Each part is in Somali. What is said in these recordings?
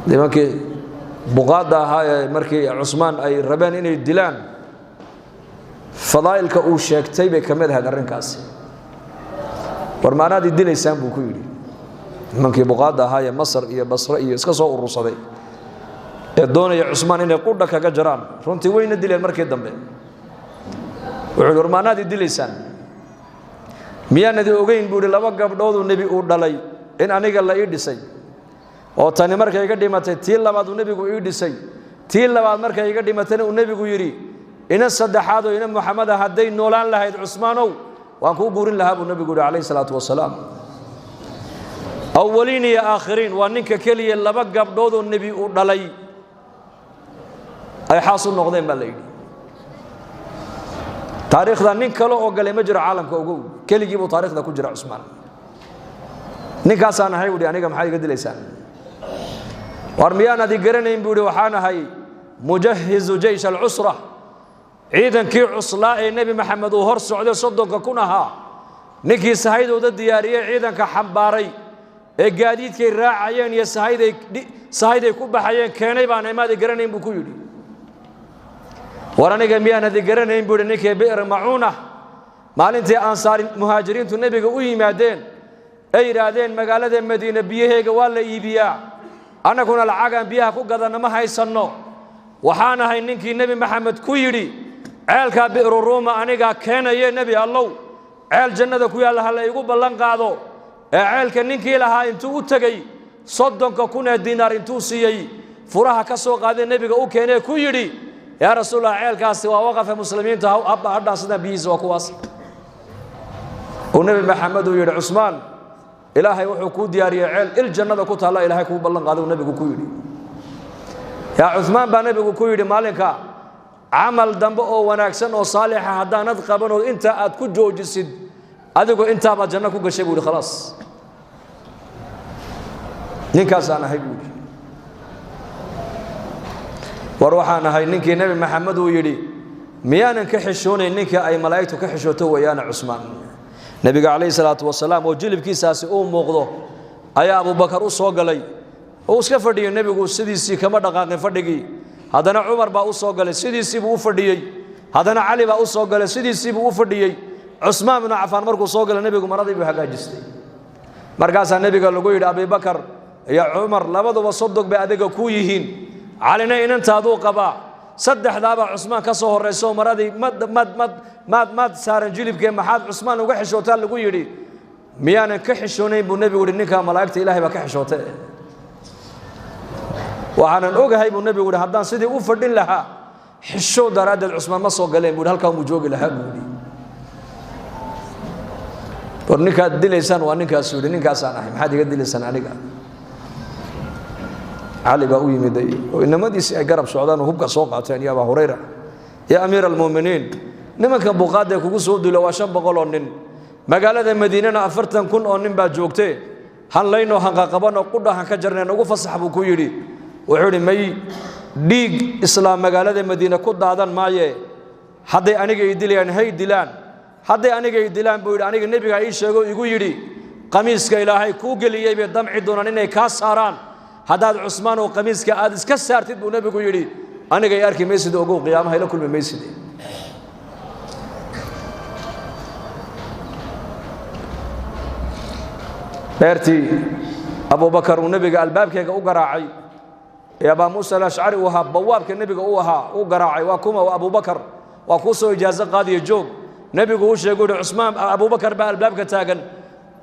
nimankii buqaada ahaa markii Usmaan ay rabeen inay dilaan fadaa'ilka uu sheegtay bay kamid ahayd arrinkaasi warmaanaadi dilaysaan buu ku yiri nimankii buqaada ahaa Masar iyo Basra iyo iska soo urursaday ee doonaya Usmaan inay qudha kaga jaraan runtii wayna dileen markii dambe wuxuu warmaanaadi dilaysaan miyaanadi ogeyn buu laba gabdhood oo nabi uu dhalay in aniga la ii dhisay oo tani markay iga dhimatay tii labaad uu nabigu ii dhisay tii labaad markay iga dhimatay uu nabigu yiri ina saddexaad oo ina Muhammad haday noolaan lahayd Usmaanow waan ku guurin lahaa buu nabigu alayhi salaatu wasalaam awwaliin iyo aakhiriin waa ninka kaliya laba gabdhood oo nabi uu dhalay ay xaasul noqdeen baa la yiri taariikhda nin kale oo galay ma jiro caalamka ugu keligii buu taariikhda ku jira Usmaan ninkaas aan ahay wadi aniga maxay iga dilaysaan war miyaan adi garanayn buu waxaan ahay mujahhiz jaysh al-usra ciidankii cuslaa ee nabi maxamed uu hor socday 30 kun ahaa ninkii sahaydooda diyaariyay ciidanka xambaaray ee gaadiidkay raacayeen iyo sahayday ku baxayeen keenay baan imaad garanayn buu ku yiri war aniga miyaan adi garanayn buu ninkii bi'r mauna maalintii ansaar muhaajiriintu nabiga u yimaadeen ay yiraahdeen magaalada Madiina biyaheega waa la iibiyaa anaguna lacagan biyaha ku gadana ma haysano waxaan ahay ninkii nabi maxamed ku yiri ceelka bi'ru ruuma aniga keenaye nabi allow ceel jannada ku yaal hal igu ballan qaado ee ceelka ninkii lahaa intuu u tagay 30 kun diinaar intuu siiyay furaha ka soo qaaday nabiga u keenay ku yiri yaa rasuulullah ceelkaasi waa waqaf muslimiinta abba hadhaasada biyiisa waa kuwaas oo nabi maxamed uu yiri Usmaan ilaahay wuxuu ku diyaariyay ceel il jannada ku taala ilaahay ku ballan qaaday nabigu ku yiri yaa Usmaan baa nabigu ku yiri maalinka amal dambe oo wanaagsan oo saalix ah hadaanad qaban oo inta aad ku joojisid adigu inta ba janno ku gashay buu khalaas ninkaas aan ahay buu war waxaan ahay ninkii nabi maxamed uu yiri miyaanan ka xishoonayn ninka ay malaa'iktu ka xishooto wayana Usmaan nabiga alayhi salaatu wasalaam oo jilibkiisaasi uu muuqdo ayaa Abu Bakar u soo galay oo iska fadhiyay nabigu sidiisii kama dhaqaaqin fadhigii hadana Umar baa u soo galay sidiisii buu u fadhiyay hadana Ali baa u soo galay sidiisii buu u fadhiyay Usmaan ibn Affan markuu soo galay nabigu maradii buu hagaajistay markaas nabiga lagu yiri Abu Bakar iyo Umar labaduba sodog bay adiga ku yihiin Alina inantaadu qaba saddexdaaba Usmaan ka soo horeyso maradii mad saaran jilibkee maxaad Usmaan uga xishootaa lagu yiri miyaanan ka xishoonayn buu nabigu yiri ninka malaa'ikta ilaahay baa ka xishootay waxaan ogahay buu nabigu yiri hadaan sidii u fadhin lahaa xisho daraadad Usmaan ma soo galeen buu halka uu joogi lahaa buu yiri war ninka dilaysan waa ninkaas yiri ninkaas aan ahay maxaad iga dilaysan aniga Ali baa u yimiday oo inamadiisi ay garab socdaan oo hubka soo qaateen ya Abu Hurayra ya Amir al-Mu'minin nimanka buqaada kugu soo duulay waa 500 oo nin magaalada Madiinana 40 kun oo nin baa joogtay han layno hanqa qabano qudhahan ka jarneen ugu fasax buu ku yiri wuxuu yiri may dhiig islaam magaalada Madiina ku daadan maaye haday aniga ay dilayaan hay dilaan haday aniga ay dilaan buu yiri aniga nabiga ay sheego igu yiri qamiiska ilaahay ku galiyay bay damci doonaan inay ka saaraan hadaad Usmaan oo qamiiska aad iska saartid buu nabigu yiri aniga ay arki meesid ugu qiyaamaha ila kulmi meesid beertii Abu Bakar uu nabiga albaabkeega u garaacay ee Abu Musa al-Ash'ari uu ahaa bawaabka nabiga uu ahaa u garaacay waa kuma Abu Bakar waa ku soo ijaazo qaadiyo joog nabigu uu sheegay Usmaan Abu Bakar baa albaabka taagan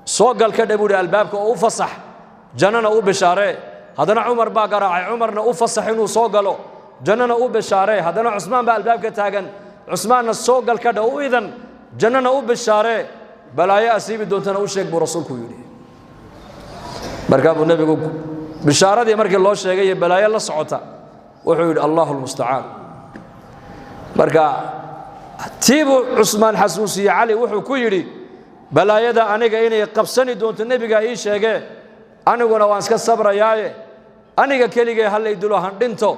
soo gal ka dhabuuri albaabka oo u fasax jannana u bishaare hadana Umar baa garaacay Umarna u fasax inuu soo galo jannana u bishaare hadana Usmaan baa albaabka taagan Usmaanna soo gal ka dhaw idan jannana u bishaare balaayo asiibi doontana u sheeg buu rasuulku yiri markaa buu nabigu bishaaradii markii loo sheegay balaayo la socota wuxuu yiri Allahul musta'an markaa tiibu Usmaan xasuusiye Ali wuxuu ku yiri balaayada aniga inay qabsani doonto nabiga ay sheegay aniguna waan iska sabrayaaye aniga keligay hal ay dulo han dhinto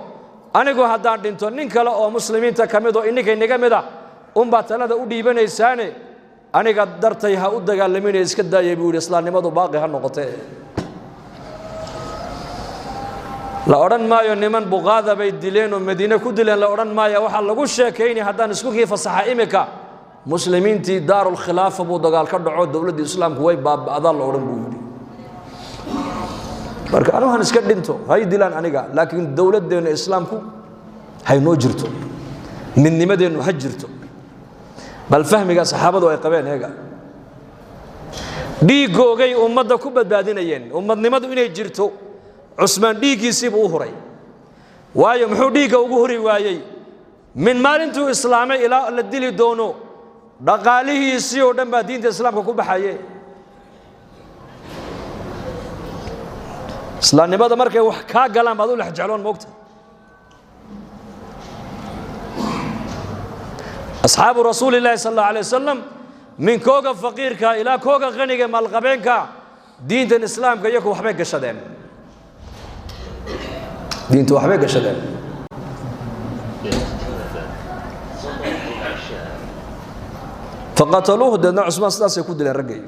anigu haddaan dhinto nin kale oo muslimiinta kamid oo inaga inaga mid ah baa talada u dhiibanaysaane aniga dartay ha u dagaalamin iska daayay buu islaamnimadu baaqi ha noqotay la odhan maayo niman buqaada bay dileen oo madiina ku dileen la odhan maayo waxa lagu sheekaynay haddaan isku kii fasaxa imika muslimiintii daarul khilaafa buu dagaal ka dhaco dawladda islaamku way baaba'daa la odhan buu yidhi marka anu han iska dhinto hay dilaan aniga laakiin dawladdeena islaamku hay noo jirto midnimadeenu ha jirto bal fahmiga saxaabadu ay qabeen eega dhiigoogay ummadda ku badbaadinayeen ummadnimadu inay jirto cusmaan dhiiggiisii buu u huray waayo muxuu dhiigga ugu huri waayey min maalintuu islaamay ilaa la dili doono dhaqaalihiisii oo dhan baa diinta islaamka ku baxaye islaamnimada markay wax kaa galaan baad u lex jecloon moogta asxaabu rasuulillaahi sal allahu alay wasalam min kooga faqiirka ilaa kooga qaniga maalqabeenka diintan islaamka iyagu waxbay gashadeen diintu waxbay gashadeen faqataluuhu deedna cusmaan sidaasay ku dileen raggay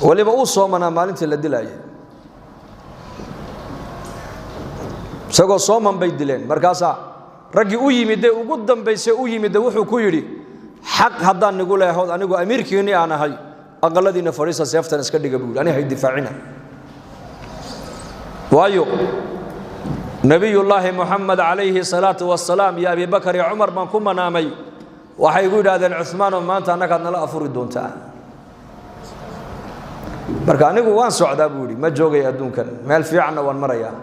waliba uu soomanaa maalintii la dilaayay isagoo sooman bay dileen markaasaa raggii u yimidee ugu dambaysay u yimidee wuxuu ku yidhi xaq haddaan nigu leehood anigu amiirkiinni aan ahay aqaladiina fadhiisa seeftan iska dhiga buu yidhi ani hay difaacina waayo nabiyullaahi muxamed calayhi salaatu wasalaam iyo abi bakar iyo cumar baan ku manaamay waxay igu yidhaahdeen cuhmaanoo maanta annagaad nala afuri doontaa marka anigu waan socdaa buu yidhi ma joogay adduunkan meel fiicanna waan marayaa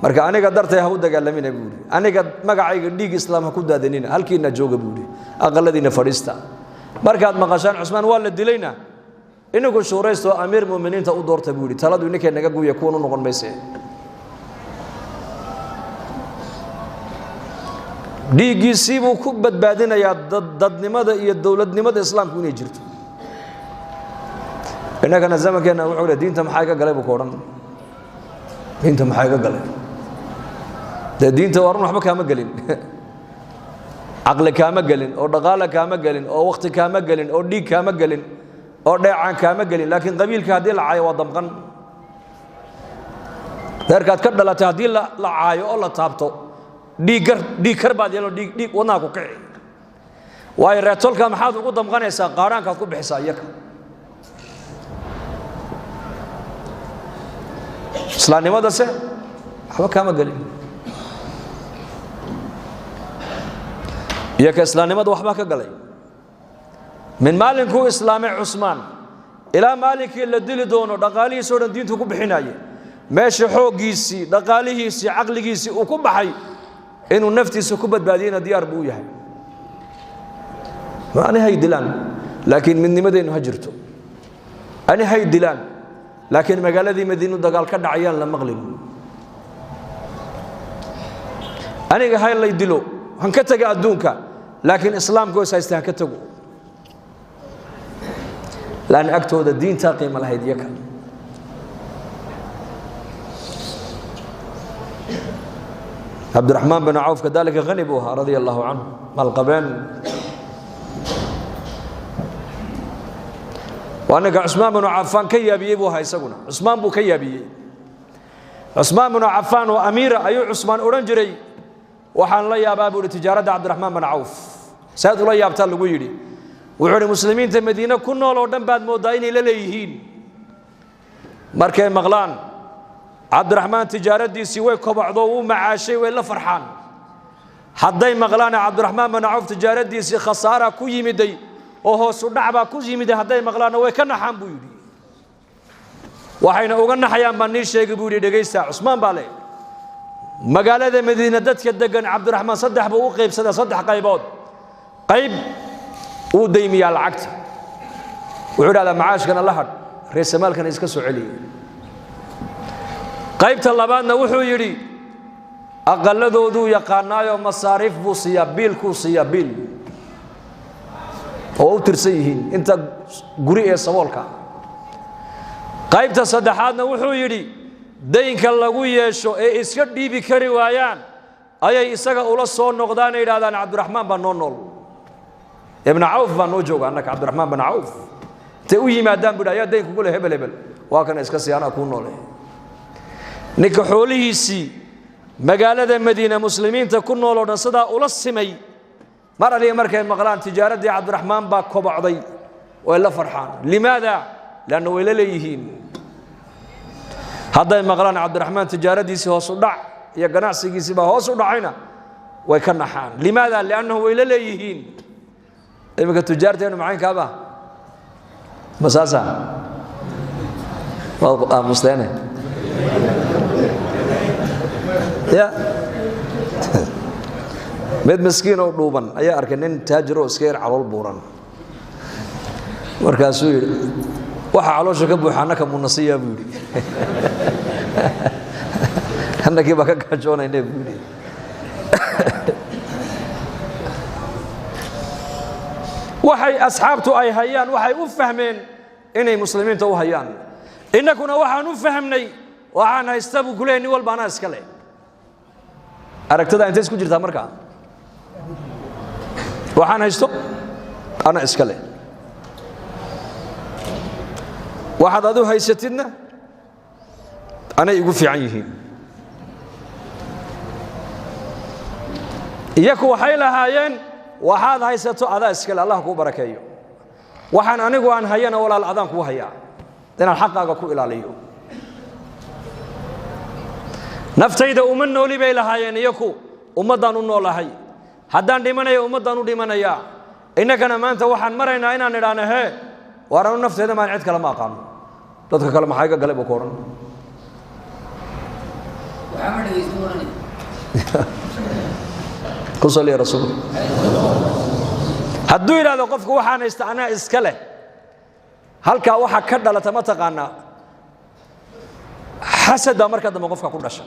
marka aniga dartay ha u dagaalamina buu yidhi aniga magacayga dhiig islaam ha ku daadanina halkiina jooga buu yidhi aqaladiina fadhiista markaad maqashaan cusmaan waa la dilayna inagu shuuraysto amiir muuminiinta u doorta buu yidhi taladu ninkay naga guya kuwan u noqon mayse dhiiggiisii buu ku badbaadinayaa dadnimada iyo dowladnimada islaamku inay jirto innagana zamankeenna wuxuu le diinta maxaa iga galay buu ka odhan diinta maxaa iga galay dee diinta waa run waxba kaama gelin caqli kaama gelin oo dhaqaale kaama gelin oo wakhti kaama gelin oo dhiig kaama gelin oo dheecaan kaama gelin laakiin qabiilka haddii la caayo waa damqan reerkaad ka dhalatay haddii la caayo oo la taabto dhiig kar baad yeelo dhiig wadnaha ku kici waayo reetolka maxaad ugu damqanaysaa qaaraankaad ku bixisaa iyaka islaamnimadase waxba kaama gelin iyaka islaamnimada waxbaa ka galay min maalinkuu islaamay cusmaan ilaa maalinkii la dili doono dhaqaalihiisoo dhan diintu ku bixinaye meesha xooggiisii dhaqaalihiisii caqligiisii uu ku baxay inuu naftiisa ku badbaadiyana diyaar buu yahay ani hay dilaan laakiin midnimadeennu ha jirto ani hay dilaan laakiin magaaladii madiinu dagaal ka dhacayaan la maqlin aniga hay lay dilo han ka taga adduunka laakiin islaamku is haysta han ka tago laan agtooda diintaa qiimo lahayd iyaka عبد الرحمن بن عوف كذلك غني بوها رضي الله عنه مالقبين وأنا عثمان بن عفان كيابي بوها يسقون عثمان بو كيابي عثمان بن عفان وأميرة أيو عثمان أورنجري وحان لا يا باب التجارة عبد الرحمن بن عوف سيد الله يابتال لويدي وعلى المسلمين المدينة كنا لو دم بعد مودين لليهين مركي مغلان عبد الرحمن تجارتي سوي كبعضو ومعاشي ولا فرحان حدي مغلان عبد الرحمن بن عوف تجارتي سي خساره كوي مدي وهو سدعبا كوي مدي حدي مغلان way ka naxan buu yiri waxayna uga naxayaan bani sheegay buu yiri dhageysta Usmaan Baale magaalada Madiina dadka degan Abd الرحمن saddex buu u qaybsaday saddex qaybood qayb uu deymiya lacagta wuxuu dhahdaa macaashkana la had reesamaalkan iska soo celiyay qaybta labaadna wuxuu yiri aqaladoodu yaqaanaayo masaariif buu siya biilku siya biil oo u tirsan yihiin inta guri ee saboolka qaybta saddexaadna wuxuu yiri deynka lagu yeesho ee iska dhiibi kari waayaan ayay isaga ula soo noqdaan ay yiraahdaan Cabdiraxmaan baa nool ibn Auf baa noo jooga annaka Cabdiraxmaan bn Auf te u yimaadaan buu ayaa deynku ku leh hebel waa kana iska siyaana ku noole ninka xoolihiisii magaalada Madiina muslimiinta ku nool oo dhan sida ula simay mar aliya markay maqlaan tijaaradii Cabdiraxmaan baa kobocday way la farxaan limaada laana way leeyihiin hadday maqlaan Cabdiraxmaan tijaaradiisii hoos u dhac iyo ganacsigiisii baa hoos u dhacayna way ka naxaan limaada laanahu way leeyihiin imika tijaarteenu macaan kaaba masasa waa muslimiin ya mid miskiin oo dhuuban ayaa arkay nin taajir oo iska yar calool buuran markaasuu yiri waxa caloosha ka buuxana ka munasiya buu yiri annagii baa ka gajoonayna buu yiri waxay asxaabtu ay hayaan waxay u fahmeen inay muslimiinta u hayaan inaguna waxaan u fahmnay waxaan haysta buu kuleeyay nin walba ana iska leh aragtada intee isku jirtaa markaa waxaan haysto ana iska leh waxaad adu haysatidna ana igu fiican yihiin iyaku waxay lahaayeen waxaad haysato adaa iska leh Allah ku barakeeyo waxaan anigu aan hayana walaal adaan ku hayaa inaan xaqaaga ku ilaaliyo naftayda uma nooli bay lahaayeen iyaku ummadan u noolahay haddaan dhimanayo ummadan u dhimanaya inagana maanta waxaan maraynaa inaan idhaano hee waranu naftayda maan cid kale ma aqaano dadka kale maxay ka galay buu kooran ku salli rasuul hadduu yiraahdo qofku waxaan haysta ana iska leh halka waxa ka dhalata ma taqaana xasada marka dambe qofka ku dhasha